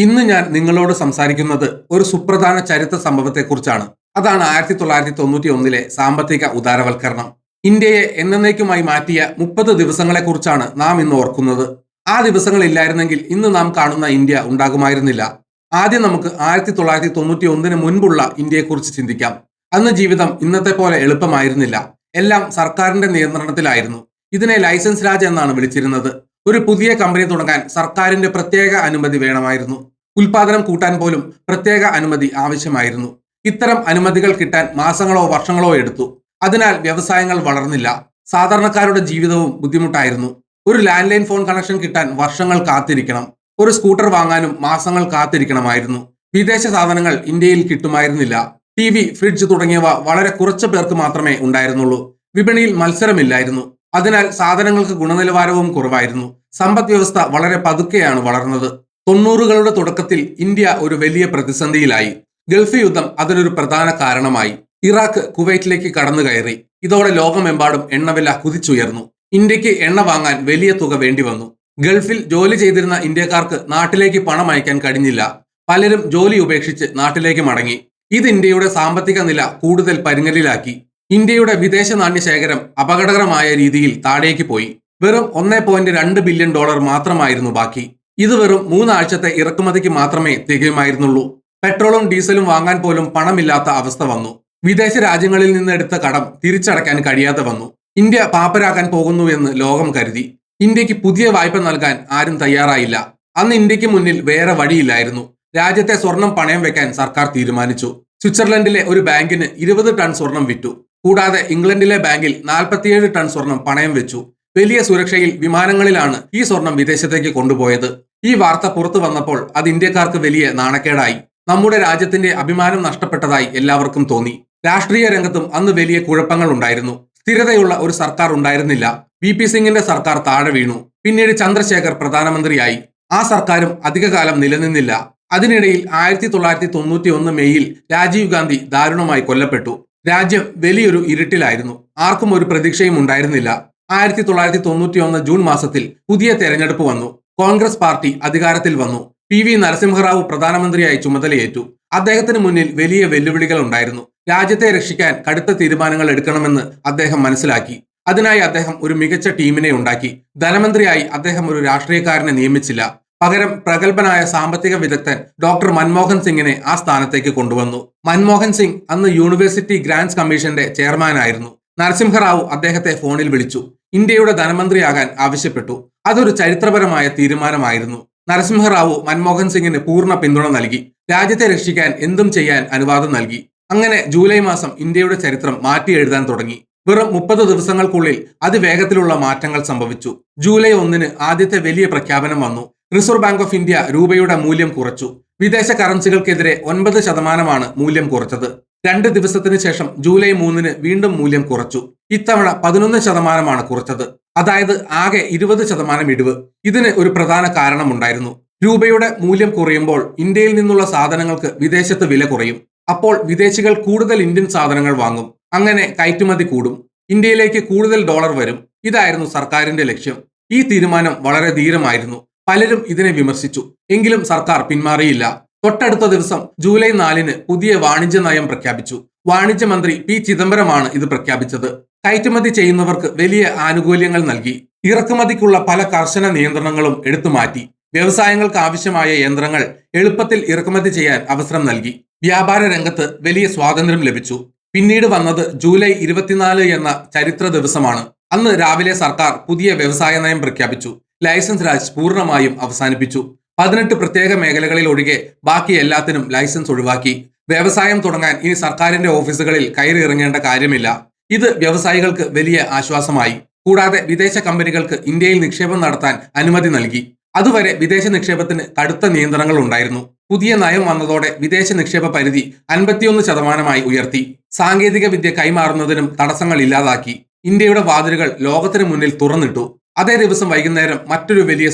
ഇന്ന് ഞാൻ നിങ്ങളോട് സംസാരിക്കുന്നത് ഒരു സുപ്രധാന ചരിത്ര സംഭവത്തെക്കുറിച്ചാണ്. അതാണ് 1991 സാമ്പത്തിക ഉദാരവൽക്കരണം. ഇന്ത്യയെ എന്നേക്കുമായി മാറ്റിയ 30 ദിവസങ്ങളെക്കുറിച്ചാണ് നാം ഇന്ന് ഓർക്കുന്നത്. ആ ദിവസങ്ങളില്ലായിരുന്നെങ്കിൽ ഇന്ന് നാം കാണുന്ന ഇന്ത്യ ഉണ്ടാകുമായിരുന്നില്ല. ആദ്യം നമുക്ക് 1991 മുൻപുള്ള ഇന്ത്യയെക്കുറിച്ച് ചിന്തിക്കാം. അന്ന് ജീവിതം ഇന്നത്തെ പോലെ എളുപ്പമായിരുന്നില്ല. എല്ലാം സർക്കാരിന്റെ നിയന്ത്രണത്തിലായിരുന്നു. ഇതിനെ ലൈസൻസ് രാജ് എന്നാണ് വിളിച്ചിരുന്നത്. ഒരു പുതിയ കമ്പനി തുടങ്ങാൻ സർക്കാരിന്റെ പ്രത്യേക അനുമതി വേണമായിരുന്നു. ഉൽപാദനം കൂട്ടാൻ പോലും പ്രത്യേക അനുമതി ആവശ്യമായിരുന്നു. ഇത്തരം അനുമതികൾ കിട്ടാൻ മാസങ്ങളോ വർഷങ്ങളോ എടുത്തു. അതിനാൽ വ്യവസായങ്ങൾ വളർന്നില്ല. സാധാരണക്കാരുടെ ജീവിതവും ബുദ്ധിമുട്ടായിരുന്നു. ഒരു ലാൻഡ് ലൈൻ ഫോൺ കണക്ഷൻ കിട്ടാൻ വർഷങ്ങൾ കാത്തിരിക്കണം. ഒരു സ്കൂട്ടർ വാങ്ങാനും മാസങ്ങൾ കാത്തിരിക്കണമായിരുന്നു. വിദേശ സാധനങ്ങൾ ഇന്ത്യയിൽ കിട്ടുമായിരുന്നില്ല. TV, ഫ്രിഡ്ജ് തുടങ്ങിയവ വളരെ കുറച്ചു പേർക്ക് മാത്രമേ ഉണ്ടായിരുന്നുള്ളൂ. വിപണിയിൽ മത്സരമില്ലായിരുന്നു. അതിനാൽ സാധനങ്ങൾക്ക് ഗുണനിലവാരവും കുറവായിരുന്നു. സമ്പദ് വ്യവസ്ഥ വളരെ പതുക്കെയാണ് വളർന്നത്. 90കളുടെ തുടക്കത്തിൽ ഇന്ത്യ ഒരു വലിയ പ്രതിസന്ധിയിലായി. ഗൾഫ് യുദ്ധം അതിനൊരു പ്രധാന കാരണമായി. ഇറാഖ് കുവൈറ്റിലേക്ക് കടന്നു കയറി. ഇതോടെ ലോകമെമ്പാടും എണ്ണവില കുതിച്ചുയർന്നു. ഇന്ത്യക്ക് എണ്ണ വാങ്ങാൻ വലിയ തുക വേണ്ടി വന്നു. ഗൾഫിൽ ജോലി ചെയ്തിരുന്ന ഇന്ത്യക്കാർക്ക് നാട്ടിലേക്ക് പണം അയക്കാൻ കഴിഞ്ഞില്ല. പലരും ജോലി ഉപേക്ഷിച്ച് നാട്ടിലേക്ക് മടങ്ങി. ഇത് ഇന്ത്യയുടെ സാമ്പത്തിക നില കൂടുതൽ പരുങ്ങലിലാക്കി. ഇന്ത്യയുടെ വിദേശ നാണ്യ ശേഖരം അപകടകരമായ രീതിയിൽ താഴേക്ക് പോയി. വെറും $1.2 ബില്യൺ മാത്രമായിരുന്നു ബാക്കി. ഇത് വെറും 3 ആഴ്ചത്തെ ഇറക്കുമതിക്ക് മാത്രമേ തികയുമായിരുന്നുള്ളൂ. പെട്രോളും ഡീസലും വാങ്ങാൻ പോലും പണമില്ലാത്ത അവസ്ഥ വന്നു. വിദേശ രാജ്യങ്ങളിൽ നിന്ന് എടുത്ത കടം തിരിച്ചടയ്ക്കാൻ കഴിയാതെ വന്നു. ഇന്ത്യ പാപ്പരാക്കാൻ പോകുന്നു എന്ന് ലോകം കരുതി. ഇന്ത്യക്ക് പുതിയ വായ്പ നൽകാൻ ആരും തയ്യാറായില്ല. അന്ന് ഇന്ത്യക്ക് മുന്നിൽ വേറെ വഴിയില്ലായിരുന്നു. രാജ്യത്തെ സ്വർണം പണയം വെക്കാൻ സർക്കാർ തീരുമാനിച്ചു. സ്വിറ്റ്സർലൻഡിലെ ഒരു ബാങ്കിന് 20 ടൺ സ്വർണം വിറ്റു. കൂടാതെ ഇംഗ്ലണ്ടിലെ ബാങ്കിൽ 47 ടൺ സ്വർണം പണയം വെച്ചു. വലിയ സുരക്ഷയിൽ വിമാനങ്ങളിലാണ് ഈ സ്വർണം വിദേശത്തേക്ക് കൊണ്ടുപോയത്. ഈ വാർത്ത പുറത്തു വന്നപ്പോൾ അത് ഇന്ത്യക്കാർക്ക് വലിയ നാണക്കേടായി. നമ്മുടെ രാജ്യത്തിന്റെ അഭിമാനം നഷ്ടപ്പെട്ടതായി എല്ലാവർക്കും തോന്നി. രാഷ്ട്രീയ രംഗത്തും അന്ന് വലിയ കുഴപ്പങ്ങൾ ഉണ്ടായിരുന്നു. സ്ഥിരതയുള്ള ഒരു സർക്കാർ ഉണ്ടായിരുന്നില്ല. VP സിംഗിന്റെ സർക്കാർ താഴെ വീണു. പിന്നീട് ചന്ദ്രശേഖർ പ്രധാനമന്ത്രിയായി. ആ സർക്കാരും അധികകാലം നിലനിന്നില്ല. അതിനിടയിൽ 1991 മെയ്യിൽ രാജീവ് ഗാന്ധി ദാരുണമായി കൊല്ലപ്പെട്ടു. രാജ്യം വലിയൊരു ഇരുട്ടിലായിരുന്നു. ആർക്കും ഒരു പ്രതീക്ഷയും ഉണ്ടായിരുന്നില്ല. 1991 ജൂൺ മാസത്തിൽ പുതിയ തെരഞ്ഞെടുപ്പ് വന്നു. കോൺഗ്രസ് പാർട്ടി അധികാരത്തിൽ വന്നു. PV നരസിംഹറാവു പ്രധാനമന്ത്രിയായി ചുമതലയേറ്റു. അദ്ദേഹത്തിന് മുന്നിൽ വലിയ വെല്ലുവിളികൾ ഉണ്ടായിരുന്നു. രാജ്യത്തെ രക്ഷിക്കാൻ കടുത്ത തീരുമാനങ്ങൾ എടുക്കണമെന്ന് അദ്ദേഹം മനസ്സിലാക്കി. അതിനായി അദ്ദേഹം ഒരു മികച്ച ടീമിനെ ഉണ്ടാക്കി. ധനമന്ത്രിയായി അദ്ദേഹം ഒരു രാഷ്ട്രീയക്കാരനെ നിയമിച്ചില്ല. പകരം പ്രഗത്ഭനായ സാമ്പത്തിക വിദഗ്ധൻ ഡോക്ടർ മൻമോഹൻ സിംഗിനെ ആ സ്ഥാനത്തേക്ക് കൊണ്ടുവന്നു. മൻമോഹൻ സിംഗ് അന്ന് യൂണിവേഴ്സിറ്റി ഗ്രാന്റ്സ് കമ്മീഷന്റെ ചെയർമാനായിരുന്നു. നരസിംഹറാവു അദ്ദേഹത്തെ ഫോണിൽ വിളിച്ചു. ഇന്ത്യയുടെ ധനമന്ത്രിയാകാൻ ആവശ്യപ്പെട്ടു. അതൊരു ചരിത്രപരമായ തീരുമാനമായിരുന്നു. നരസിംഹറാവു മൻമോഹൻ സിംഗിന് പൂർണ്ണ പിന്തുണ നൽകി. രാജ്യത്തെ രക്ഷിക്കാൻ എന്തും ചെയ്യാൻ അനുവാദം നൽകി. അങ്ങനെ ജൂലൈ മാസം ഇന്ത്യയുടെ ചരിത്രം മാറ്റി എഴുതാൻ തുടങ്ങി. വെറും 30 ദിവസങ്ങൾക്കുള്ളിൽ അതിവേഗത്തിലുള്ള മാറ്റങ്ങൾ സംഭവിച്ചു. ജൂലൈ 1 ആദ്യത്തെ വലിയ പ്രഖ്യാപനം വന്നു. റിസർവ് ബാങ്ക് ഓഫ് ഇന്ത്യ രൂപയുടെ മൂല്യം കുറച്ചു. വിദേശ കറൻസികൾക്കെതിരെ 9% മൂല്യം കുറച്ചത്. 2 ദിവസത്തിന് ശേഷം ജൂലൈ 3 വീണ്ടും മൂല്യം കുറച്ചു. ഇത്തവണ 11% കുറച്ചത്. അതായത് ആകെ 20% ഇടിവ്. ഇതിന് ഒരു പ്രധാന കാരണമുണ്ടായിരുന്നു. രൂപയുടെ മൂല്യം കുറയുമ്പോൾ ഇന്ത്യയിൽ നിന്നുള്ള സാധനങ്ങൾക്ക് വിദേശത്ത് വില കുറയും. അപ്പോൾ വിദേശികൾ കൂടുതൽ ഇന്ത്യൻ സാധനങ്ങൾ വാങ്ങും. അങ്ങനെ കയറ്റുമതി കൂടും. ഇന്ത്യയിലേക്ക് കൂടുതൽ ഡോളർ വരും. ഇതായിരുന്നു സർക്കാരിന്റെ ലക്ഷ്യം. ഈ തീരുമാനം വളരെ ധീരമായിരുന്നു. പലരും ഇതിനെ വിമർശിച്ചു. എങ്കിലും സർക്കാർ പിന്മാറിയില്ല. തൊട്ടടുത്ത ദിവസം ജൂലൈ 4 പുതിയ വാണിജ്യ നയം പ്രഖ്യാപിച്ചു. വാണിജ്യ മന്ത്രി P. ചിദംബരമാണ് ഇത് പ്രഖ്യാപിച്ചത്. കയറ്റുമതി ചെയ്യുന്നവർക്ക് വലിയ ആനുകൂല്യങ്ങൾ നൽകി. ഇറക്കുമതിക്കുള്ള പല കർശന നിയന്ത്രണങ്ങളും എടുത്തുമാറ്റി. വ്യവസായങ്ങൾക്ക് ആവശ്യമായ യന്ത്രങ്ങൾ എളുപ്പത്തിൽ ഇറക്കുമതി ചെയ്യാൻ അവസരം നൽകി. വ്യാപാര രംഗത്ത് വലിയ സ്വാതന്ത്ര്യം ലഭിച്ചു. പിന്നീട് വന്നത് ജൂലൈ 24 എന്ന ചരിത്ര ദിവസമാണ്. അന്ന് രാവിലെ സർക്കാർ പുതിയ വ്യവസായ നയം പ്രഖ്യാപിച്ചു. ലൈസൻസ് രാജ് പൂർണ്ണമായും അവസാനിപ്പിച്ചു. 18 പ്രത്യേക മേഖലകളിൽ ഒഴികെ ബാക്കി എല്ലാത്തിനും ലൈസൻസ് ഒഴിവാക്കി. വ്യവസായം തുടങ്ങാൻ ഇനി സർക്കാരിന്റെ ഓഫീസുകളിൽ കയറി ഇറങ്ങേണ്ട കാര്യമില്ല. ഇത് വ്യവസായികൾക്ക് വലിയ ആശ്വാസമായി. കൂടാതെ വിദേശ കമ്പനികൾക്ക് ഇന്ത്യയിൽ നിക്ഷേപം നടത്താൻ അനുമതി നൽകി. അതുവരെ വിദേശ നിക്ഷേപത്തിന് കടുത്ത നിയന്ത്രണങ്ങൾ ഉണ്ടായിരുന്നു. പുതിയ നയം വന്നതോടെ വിദേശ നിക്ഷേപ പരിധി 51% ഉയർത്തി. സാങ്കേതിക വിദ്യ കൈമാറുന്നതിനും തടസ്സങ്ങൾ ഇല്ലാതാക്കി. ഇന്ത്യയുടെ വാതിലുകൾ ലോകത്തിന് മുന്നിൽ തുറന്നിട്ടു. അതേ ദിവസം വൈകുന്നേരം മറ്റൊരു വലിയ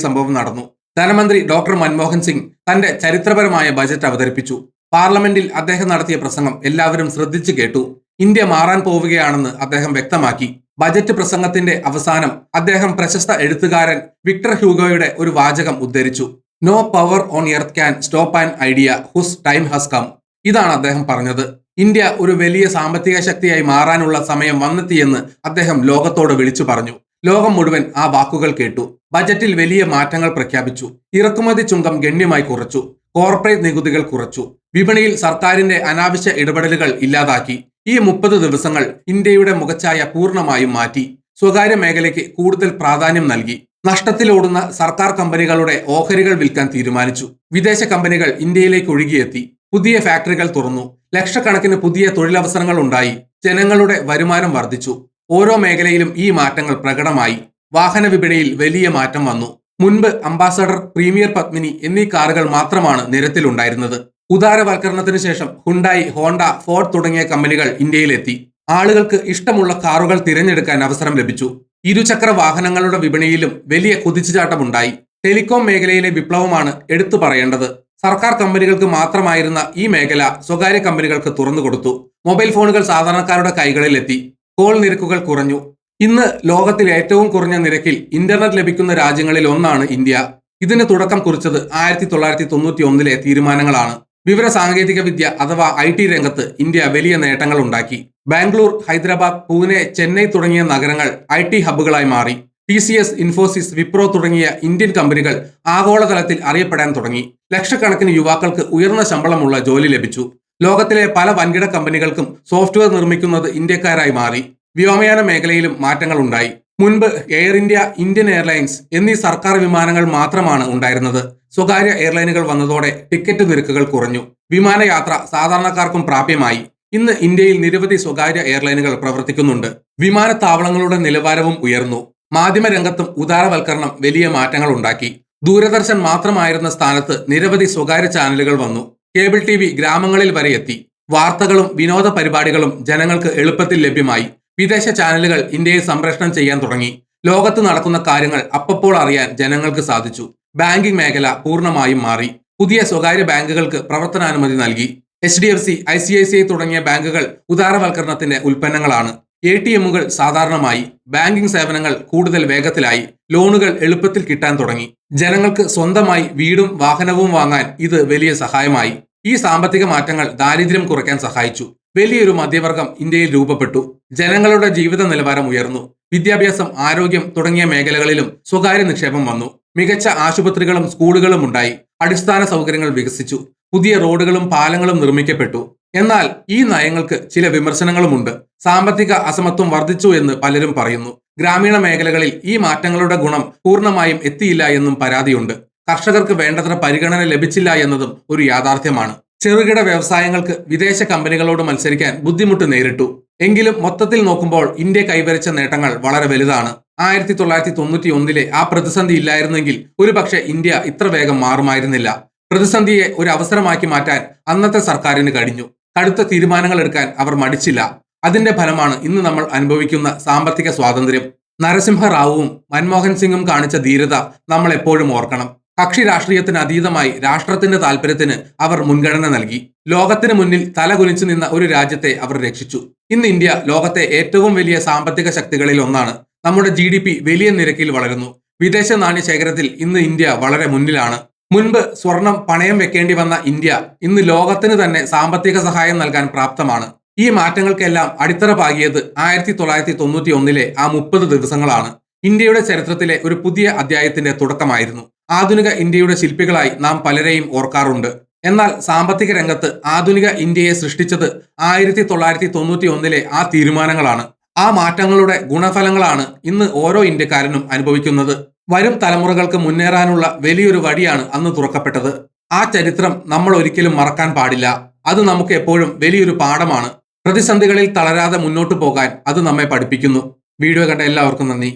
സംഭവം നടന്നു. ധനമന്ത്രി ഡോക്ടർ മൻമോഹൻ സിംഗ് തന്റെ ചരിത്രപരമായ ബജറ്റ് അവതരിപ്പിച്ചു. പാർലമെന്റിൽ അദ്ദേഹം നടത്തിയ പ്രസംഗം എല്ലാവരും ശ്രദ്ധിച്ചു കേട്ടു. ഇന്ത്യ മാറാൻ പോവുകയാണെന്ന് അദ്ദേഹം വ്യക്തമാക്കി. ബജറ്റ് പ്രസംഗത്തിന്റെ അവസാനം അദ്ദേഹം പ്രശസ്ത എഴുത്തുകാരൻ വിക്ടർ ഹ്യൂഗോയുടെ ഒരു വാചകം ഉദ്ധരിച്ചു. No power on earth can stop an idea whose time has come. ഇതാണ് അദ്ദേഹം പറഞ്ഞത്. ഇന്ത്യ ഒരു വലിയ സാമ്പത്തിക ശക്തിയായി മാറാനുള്ള സമയം വന്നെത്തിയെന്ന് അദ്ദേഹം ലോകത്തോട് വിളിച്ചു പറഞ്ഞു. ലോകം മുഴുവൻ ആ വാക്കുകൾ കേട്ടു. ബജറ്റിൽ വലിയ മാറ്റങ്ങൾ പ്രഖ്യാപിച്ചു. ഇറക്കുമതി ചുങ്കം ഗണ്യമായി കുറച്ചു. കോർപ്പറേറ്റ് നികുതികൾ കുറച്ചു. വിപണിയിൽ സർക്കാരിന്റെ അനാവശ്യ ഇടപെടലുകൾ ഇല്ലാതാക്കി. ഈ 30 ദിവസങ്ങൾ ഇന്ത്യയുടെ മുഖച്ഛായ പൂർണ്ണമായും മാറ്റി. സ്വകാര്യ മേഖലയ്ക്ക് കൂടുതൽ പ്രാധാന്യം നൽകി. നഷ്ടത്തിലോടുന്ന സർക്കാർ കമ്പനികളുടെ ഓഹരികൾ വിൽക്കാൻ തീരുമാനിച്ചു. വിദേശ കമ്പനികൾ ഇന്ത്യയിലേക്ക് ഒഴുകിയെത്തി. പുതിയ ഫാക്ടറികൾ തുറന്നു. ലക്ഷക്കണക്കിന് പുതിയ തൊഴിലവസരങ്ങൾ ഉണ്ടായി. ജനങ്ങളുടെ വരുമാനം വർദ്ധിച്ചു. ഓരോ മേഖലയിലും ഈ മാറ്റങ്ങൾ പ്രകടമായി. വാഹന വിപണിയിൽ വലിയ മാറ്റം വന്നു. മുൻപ് അംബാസഡർ, പ്രീമിയർ പത്മിനി എന്നീ കാറുകൾ മാത്രമാണ് നിരത്തിലുണ്ടായിരുന്നത്. ഉദാരവൽക്കരണത്തിന് ശേഷം ഹുണ്ടായി, ഹോണ്ട, ഫോർഡ് തുടങ്ങിയ കമ്പനികൾ ഇന്ത്യയിലെത്തി. ആളുകൾക്ക് ഇഷ്ടമുള്ള കാറുകൾ തിരഞ്ഞെടുക്കാൻ അവസരം ലഭിച്ചു. ഇരുചക്ര വാഹനങ്ങളുടെ വിപണിയിലും വലിയ കുതിച്ചുചാട്ടമുണ്ടായി. ടെലികോം മേഖലയിലെ വിപ്ലവമാണ് എടുത്തു പറയേണ്ടത്. സർക്കാർ കമ്പനികൾക്ക് മാത്രമായിരുന്ന ഈ മേഖല സ്വകാര്യ കമ്പനികൾക്ക് തുറന്നുകൊടുത്തു. മൊബൈൽ ഫോണുകൾ സാധാരണക്കാരുടെ കൈകളിലെത്തി. കോൾ നിരക്കുകൾ കുറഞ്ഞു. ഇന്ന് ലോകത്തിൽ ഏറ്റവും കുറഞ്ഞ നിരക്കിൽ ഇന്റർനെറ്റ് ലഭിക്കുന്ന രാജ്യങ്ങളിൽ ഒന്നാണ് ഇന്ത്യ. ഇതിന് തുടക്കം കുറിച്ചത് 1991 തീരുമാനങ്ങളാണ്. വിവര സാങ്കേതിക വിദ്യ അഥവാ IT രംഗത്ത് ഇന്ത്യ വലിയ നേട്ടങ്ങൾ ഉണ്ടാക്കി. ബാംഗ്ലൂർ, ഹൈദരാബാദ്, പൂനെ, ചെന്നൈ തുടങ്ങിയ നഗരങ്ങൾ IT ഹബ്ബുകളായി മാറി. TCS, ഇൻഫോസിസ്, വിപ്രോ തുടങ്ങിയ ഇന്ത്യൻ കമ്പനികൾ ആഗോളതലത്തിൽ അറിയപ്പെടാൻ തുടങ്ങി. ലക്ഷക്കണക്കിന് യുവാക്കൾക്ക് ഉയർന്ന ശമ്പളമുള്ള ജോലി ലഭിച്ചു. ലോകത്തിലെ പല വൻകിട കമ്പനികൾക്കും സോഫ്റ്റ്വെയർ നിർമ്മിക്കുന്നത് ഇന്ത്യക്കാരായി മാറി. വ്യോമയാന മേഖലയിലും മാറ്റങ്ങൾ ഉണ്ടായി. മുൻപ് എയർ ഇന്ത്യ, ഇന്ത്യൻ എയർലൈൻസ് എന്നീ സർക്കാർ വിമാനങ്ങൾ മാത്രമാണ് ഉണ്ടായിരുന്നത്. സ്വകാര്യ എയർലൈനുകൾ വന്നതോടെ ടിക്കറ്റ് നിരക്കുകൾ കുറഞ്ഞു. വിമാനയാത്ര സാധാരണക്കാർക്കും പ്രാപ്യമായി. ഇന്ന് ഇന്ത്യയിൽ നിരവധി സ്വകാര്യ എയർലൈനുകൾ പ്രവർത്തിക്കുന്നുണ്ട്. വിമാനത്താവളങ്ങളുടെ നിലവാരവും ഉയർന്നു. മാധ്യമരംഗത്തും ഉദാരവൽക്കരണം വലിയ മാറ്റങ്ങൾ ഉണ്ടാക്കി. ദൂരദർശൻ മാത്രമായിരുന്ന സ്ഥാനത്ത് നിരവധി സ്വകാര്യ ചാനലുകൾ വന്നു. കേബിൾ TV ഗ്രാമങ്ങളിൽ വരെ എത്തി. വാർത്തകളും വിനോദ പരിപാടികളും ജനങ്ങൾക്ക് എളുപ്പത്തിൽ ലഭ്യമായി. വിദേശ ചാനലുകൾ ഇന്ത്യയിൽ സംപ്രേഷണം ചെയ്യാൻ തുടങ്ങി. ലോകത്ത് നടക്കുന്ന കാര്യങ്ങൾ അപ്പപ്പോൾ അറിയാൻ ജനങ്ങൾക്ക് സാധിച്ചു. ബാങ്കിംഗ് മേഖല പൂർണ്ണമായും മാറി. പുതിയ സ്വകാര്യ ബാങ്കുകൾക്ക് പ്രവർത്തനാനുമതി നൽകി. HDFC, ICICI തുടങ്ങിയ ബാങ്കുകൾ ഉദാരവൽക്കരണത്തിന്റെ ഉൽപ്പന്നങ്ങളാണ്. ATMകൾ സാധാരണമായി. ബാങ്കിംഗ് സേവനങ്ങൾ കൂടുതൽ വേഗത്തിലായി. ലോണുകൾ എളുപ്പത്തിൽ കിട്ടാൻ തുടങ്ങി. ജനങ്ങൾക്ക് സ്വന്തമായി വീടും വാഹനവും വാങ്ങാൻ ഇത് വലിയ സഹായമായി. ഈ സാമ്പത്തിക മാറ്റങ്ങൾ ദാരിദ്ര്യം കുറയ്ക്കാൻ സഹായിച്ചു. വലിയൊരു മധ്യവർഗം ഇന്ത്യയിൽ രൂപപ്പെട്ടു. ജനങ്ങളുടെ ജീവിത നിലവാരം ഉയർന്നു. വിദ്യാഭ്യാസം, ആരോഗ്യം തുടങ്ങിയ മേഖലകളിലും സ്വകാര്യ നിക്ഷേപം വന്നു. മികച്ച ആശുപത്രികളും സ്കൂളുകളും ഉണ്ടായി. അടിസ്ഥാന സൗകര്യങ്ങൾ വികസിച്ചു. പുതിയ റോഡുകളും പാലങ്ങളും നിർമ്മിക്കപ്പെട്ടു. എന്നാൽ ഈ നയങ്ങൾക്ക് ചില വിമർശനങ്ങളുമുണ്ട്. സാമ്പത്തിക അസമത്വം വർദ്ധിച്ചു എന്ന് പലരും പറയുന്നു. ഗ്രാമീണ മേഖലകളിൽ ഈ മാറ്റങ്ങളുടെ ഗുണം പൂർണ്ണമായും എത്തിയില്ല എന്നും പരാതിയുണ്ട്. കർഷകർക്ക് വേണ്ടത്ര പരിഗണന ലഭിച്ചില്ല എന്നതും ഒരു യാഥാർത്ഥ്യമാണ്. ചെറുകിട വ്യവസായങ്ങൾക്ക് വിദേശ കമ്പനികളോട് മത്സരിക്കാൻ ബുദ്ധിമുട്ട് നേരിട്ടു. എങ്കിലും മൊത്തത്തിൽ നോക്കുമ്പോൾ ഇന്ത്യ കൈവരിച്ച നേട്ടങ്ങൾ വളരെ വലുതാണ്. 1991 ആ പ്രതിസന്ധി ഇല്ലായിരുന്നെങ്കിൽ ഒരുപക്ഷെ ഇന്ത്യ ഇത്ര വേഗം മാറുമായിരുന്നില്ല. പ്രതിസന്ധിയെ ഒരു അവസരമാക്കി മാറ്റാൻ അന്നത്തെ സർക്കാരിന് കഴിഞ്ഞു. കടുത്ത തീരുമാനങ്ങൾ എടുക്കാൻ അവർ മടിച്ചില്ല. അതിന്റെ ഫലമാണ് ഇന്ന് നമ്മൾ അനുഭവിക്കുന്ന സാമ്പത്തിക സ്വാതന്ത്ര്യം. നരസിംഹറാവുവും മൻമോഹൻ സിംഗും കാണിച്ച ധീരത നമ്മൾ എപ്പോഴും ഓർക്കണം. കക്ഷി രാഷ്ട്രീയത്തിന് അതീതമായി രാഷ്ട്രത്തിന്റെ താല്പര്യത്തിന് അവർ മുൻഗണന നൽകി. ലോകത്തിന് മുന്നിൽ തലകുനിച്ചു നിന്ന ഒരു രാജ്യത്തെ അവർ രക്ഷിച്ചു. ഇന്ന് ഇന്ത്യ ലോകത്തെ ഏറ്റവും വലിയ സാമ്പത്തിക ശക്തികളിൽ ഒന്നാണ്. നമ്മുടെ GDP വലിയ നിരക്കിൽ വളരുന്നു. വിദേശ നാണ്യ ശേഖരത്തിൽ ഇന്ന് ഇന്ത്യ വളരെ മുന്നിലാണ്. മുൻപ് സ്വർണം പണയം വെക്കേണ്ടി വന്ന ഇന്ത്യ ഇന്ന് ലോകത്തിന് തന്നെ സാമ്പത്തിക സഹായം നൽകാൻ പ്രാപ്തമാണ്. ഈ മാറ്റങ്ങൾക്കെല്ലാം അടിത്തറ പാകിയത് 1991 ആ 30 ദിവസങ്ങളാണ്. ഇന്ത്യയുടെ ചരിത്രത്തിലെ ഒരു പുതിയ അധ്യായത്തിന്റെ തുടക്കമായിരുന്നു. ആധുനിക ഇന്ത്യയുടെ ശില്പികളായി നാം പലരെയും ഓർക്കാറുണ്ട്. എന്നാൽ സാമ്പത്തിക രംഗത്ത് ആധുനിക ഇന്ത്യയെ സൃഷ്ടിച്ചത് 1991 ആ തീരുമാനങ്ങളാണ്. ആ മാറ്റങ്ങളുടെ ഗുണഫലങ്ങളാണ് ഇന്ന് ഓരോ ഇന്ത്യക്കാരനും അനുഭവിക്കുന്നത്. വരും തലമുറകൾക്ക് മുന്നേറാനുള്ള വലിയൊരു വഴിയാണ് അന്ന് തുറക്കപ്പെട്ടത്. ആ ചരിത്രം നമ്മൾ ഒരിക്കലും മറക്കാൻ പാടില്ല. അത് നമുക്ക് എപ്പോഴും വലിയൊരു പാഠമാണ്. പ്രതിസന്ധികളിൽ തളരാതെ മുന്നോട്ടു പോകാൻ അത് നമ്മെ പഠിപ്പിക്കുന്നു. വീഡിയോ കണ്ട എല്ലാവർക്കും നന്ദി.